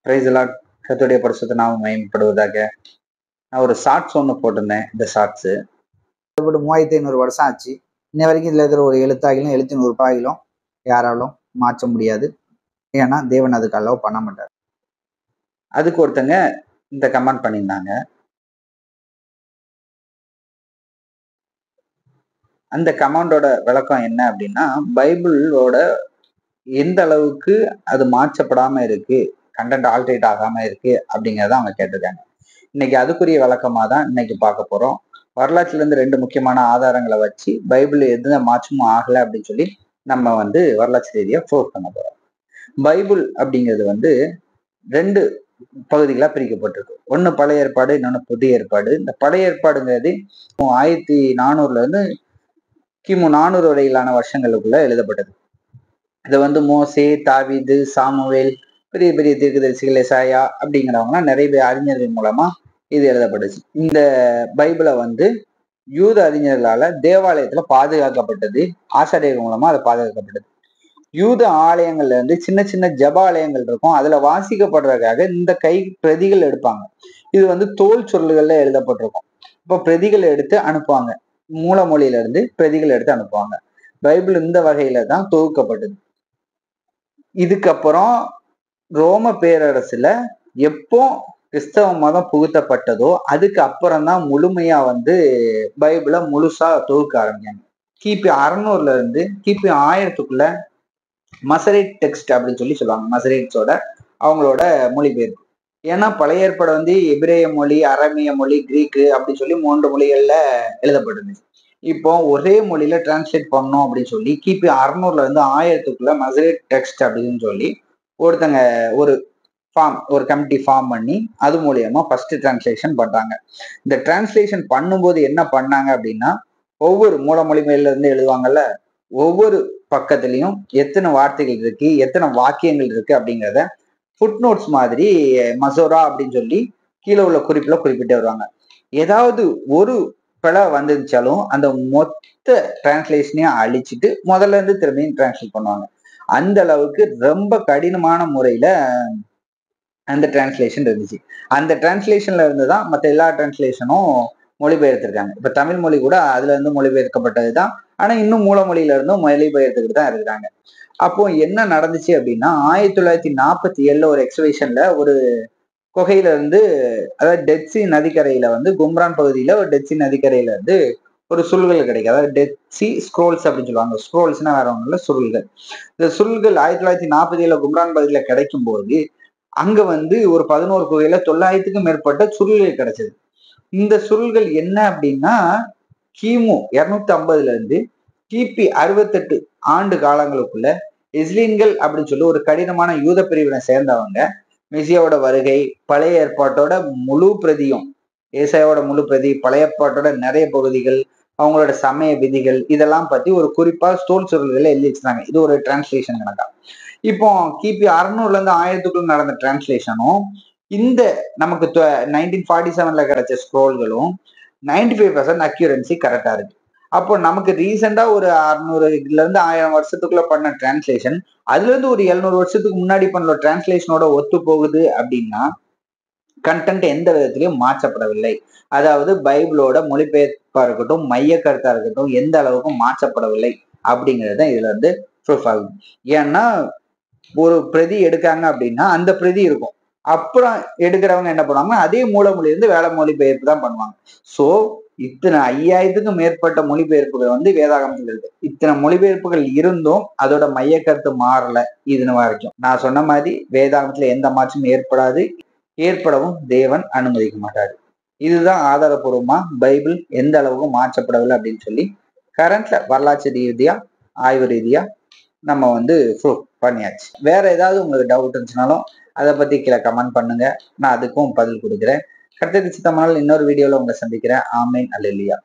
Price Lord. கர்த்தருடைய பரிசுத்த நாமம் மகிமைப்படுவதாக. நான் ஒரு ஷார்ட்ஸ் ஒன்று போட்டிருந்தேன். இந்த ஷார்ட்ஸு 3500 வருஷம் ஆச்சு. இன்ன வரைக்கும் இதுல இருக்கிற ஒரு எழுத்தாகிலும் 700 ரூபாயிலும் யாராலும் மாற்ற முடியாது. ஏன்னா தேவன் அதுக்கு அலோவ் பண்ண மாட்டார். அதுக்கு ஒருத்தங்க இந்த கமெண்ட் பண்ணியிருந்தாங்க. அந்த கமெண்டோட விளக்கம் என்ன அப்படின்னா, பைபிளோட எந்த அளவுக்கு அது மாற்றப்படாம இருக்கு, கண்டென்ட் ஆல்டரேட் ஆகாம இருக்கு அப்படிங்கிறத அவங்க கேட்டிருக்காங்க. இன்னைக்கு அதுக்குரிய விளக்கமா தான் இன்னைக்கு பார்க்க போறோம். வரலாற்றுல இருந்து 2 முக்கியமான ஆதாரங்களை வச்சு பைபிள் எந்த மாற்றமும் ஆகலை அப்படின்னு சொல்லி நம்ம வரலாற்று ரீதியா ப்ரூவ் பண்ண போறோம். பைபிள் அப்படிங்கிறது 2 பகுதிகளா பிரிக்கப்பட்டிருக்கு. ஒண்ணு பழைய ஏற்பாடு, இன்னொன்னு புதிய ஏற்பாடு. இந்த பழைய ஏற்பாடுங்கிறது 1400 இருந்து கிமு 400 வரையிலான வருஷங்களுக்குள்ள எழுதப்பட்டது. இதை மோசே, தாவீது, சாமுவேல், பெரிய பெரிய தீர்க்கதரிசிகள், எசாயா அப்படிங்கிறவங்கலாம் நிறைய பேர் அறிஞர்கள் மூலமா இது எழுதப்பட்டுச்சு. இந்த பைபிளை யூத அறிஞர்களால தேவாலயத்துல பாதுகாக்கப்பட்டது. ஆசாரியர்கள் மூலமா அது பாதுகாக்கப்பட்டது. யூத ஆலயங்கள்ல சின்ன சின்ன ஜப ஆலயங்கள் இருக்கும். அதுல வாசிக்கப்படுறதுக்காக இந்த கை பிரதிகள் எடுப்பாங்க. இது தோல் சுருள்கள்ல எழுதப்பட்டிருக்கும். இப்போ பிரதிகள் எடுத்து அனுப்புவாங்க. மூல மொழியில இருந்து பிரதிகள் எடுத்து அனுப்புவாங்க. பைபிள் இந்த வகையில தான் தொகுக்கப்பட்டது. இதுக்கப்புறம் ரோம பேரரசுல எப்போ கிறிஸ்தவ மதம் புகுத்தப்பட்டதோ அதுக்கு அப்புறம் தான் முழுமையா பைபிளை முழுசா தொகுக்க ஆரம்பிச்சாங்க. கிபி 600 இருந்து கிபி 1000க்குள்ள மசரேட் டெக்ஸ்ட் அப்படின்னு சொல்லி சொல்லுவாங்க. மசரேட்ஸோட அவங்களோட மொழிபெயர்ப்பு. ஏன்னா பழைய ஏற்பாடு எபிரேய மொழி, அரமிய மொழி, கிரீக்கு அப்படின்னு சொல்லி 3 மொழிகள்ல எழுதப்பட்டது. இப்போ ஒரே மொழியில டிரான்ஸ்லேட் பண்ணணும் அப்படின்னு சொல்லி கிபி 600 இருந்து 1000க்குள்ள மசரேட் டெக்ஸ்ட் அப்படின்னு சொல்லி ஒருத்தங்க ஒரு கமிட்டி ஃபார்ம் பண்ணி அது மூலியமா ஃபர்ஸ்ட் டிரான்ஸ்லேஷன் பண்றாங்க. இந்த டிரான்ஸ்லேஷன் பண்ணும்போது என்ன பண்ணாங்க அப்படின்னா, ஒவ்வொரு மூல மொழிமையில இருந்து எழுதுவாங்கல்ல, ஒவ்வொரு பக்கத்துலயும் எத்தனை வார்த்தைகள் இருக்கு, எத்தனை வாக்கியங்கள் இருக்கு அப்படிங்கிறத ஃபுட் நோட்ஸ் மாதிரி மசோரா அப்படின்னு சொல்லி கீழே உள்ள குறிப்புல குறிப்பிட்டு வருவாங்க. ஏதாவது ஒரு பிழை வந்துருச்சாலும் அந்த மொத்த டிரான்ஸ்லேஷனையும் அழிச்சிட்டு முதல்ல இருந்து திரும்பியும் டிரான்ஸ்லேட் பண்ணுவாங்க. அந்த அளவுக்கு ரொம்ப கடினமான முறையில அந்த டிரான்ஸ்லேஷன் இருந்துச்சு. அந்த டிரான்ஸ்லேஷன்ல இருந்துதான் மற்ற எல்லா டிரான்ஸ்லேஷனும் மொழிபெயர்த்திருக்காங்க. இப்ப தமிழ் மொழி கூட அதுல இருந்து மொழிபெயர்க்கப்பட்டதுதான். ஆனா இன்னும் மூல மொழியில இருந்தும் மொழிபெயர்த்துக்கிட்டு தான் இருக்கிறாங்க. அப்போ என்ன நடந்துச்சு அப்படின்னா, 1947 ஒரு எக்ஸிபிஷன்ல ஒரு குகையில அதாவது டெட்சி நதிக்கரையில கும்ரான் பகுதியில ஒரு டெட்சி நதிக்கரையில ஒரு சுருள்கள் கிடைக்கும். அதாவது டெட்சி ஸ்க்ரோல்ஸ் அப்படின்னு சொல்லுவாங்க. ஸ்க்ரோல்ஸ்னா வேற ஒன்றும் இல்லை, சுருள்கள். இந்த சுருள்கள் 1947 கும்ரான் பகுதியில கிடைக்கும் போது அங்க ஒரு 11 குகையில 900க்கும் மேற்பட்ட சுருள்கள் கிடைச்சது. இந்த சுருள்கள் என்ன அப்படின்னா, கிமு 250 இருந்து கிபி 68 ஆண்டு காலங்களுக்குள்ள இஸ்லீன்கள் அப்படின்னு சொல்லி ஒரு கடினமான யூத பிரிவினை சேர்ந்தவங்க மெசியாவோட வருகை, பழைய ஏற்பாட்டோட முழு பிரதியும், ஏசாயாவோட முழு பிரதி, பழைய ஏற்பாட்டோட நிறைய பகுதிகள், அவங்களோட சமய விதிகள், இதெல்லாம் பத்தி ஒரு குறிப்பா ஸ்டோல் சுருள்களை எழுதி வச்சிருந்தாங்க. இது ஒரு டிரான்ஸ்லேஷன் கணக்கா. இப்போ கிபி 600 இருந்து 1000க்குள்ள நடந்த டிரான்ஸ்லேஷனும் இந்த நமக்கு 1947 கிடைச்ச ஸ்க்ரோல்களும் 95% அக்யூரன்சி கரெக்டா இருக்கு. அப்போ நமக்கு ரீசெண்டா ஒரு 600 இருந்து 1000 வருஷத்துக்குள்ள பண்ண டிரான்ஸ்லேஷன் அதுல இருந்து ஒரு 700 வருஷத்துக்கு முன்னாடி பண்ண டிரான்ஸ்லேஷனோட ஒத்து போகுது அப்படின்னா கண்டென்ட் எந்த விதத்திலையும் மாற்றப்படவில்லை. அதாவது பைபிளோட மொழிபெயர்ப்பா இருக்கட்டும், மைய கருத்தா இருக்கட்டும், எந்த அளவுக்கும் மாற்றப்படவில்லை அப்படிங்கிறது இதுல ப்ரூஃப் ஆகுது. ஏன்னா ஒரு பிரதி எடுக்காங்க அப்படின்னா அந்த பிரதி இருக்கும். அப்புறம் எடுக்கிறவங்க என்ன பண்ணுவாங்கன்னா அதே மூலமொழி இருந்து வேலை மொழிபெயர்ப்பு தான் பண்ணுவாங்க. சோ இத்தனை 5000க்கும் மேற்பட்ட மொழிபெயர்ப்புகள் வேதாகமத்தில் இருக்கு. இத்தனை மொழிபெயர்ப்புகள் இருந்தும் அதோட மைய கருத்து மாறல இது வரைக்கும். நான் சொன்ன மாதிரி வேதாகமத்துல எந்த மாற்றமும் ஏற்படாது, ஏற்படவும் தேவன் அனுமதிக்க மாட்டாரு. இதுதான் ஆதாரபூர்வமா பைபிள் எந்த அளவுக்கு மாற்றப்படவில்லை அப்படின்னு சொல்லி கரண்ட்ல வரலாற்று ரீதியா, ஆய்வு ரீதியா நம்ம ப்ரூவ் பண்ணியாச்சு. வேற ஏதாவது உங்களுக்கு டவுட் இருந்துச்சுனாலும் அதை பத்தி கீழே கமெண்ட் பண்ணுங்க. நான் அதுக்கும் பதில் கொடுக்குறேன். கர்த்தருக்கு சித்தமானால் இன்னொரு வீடியோல உங்களை சந்திக்கிறேன். ஆமீன். அல்லேலூயா.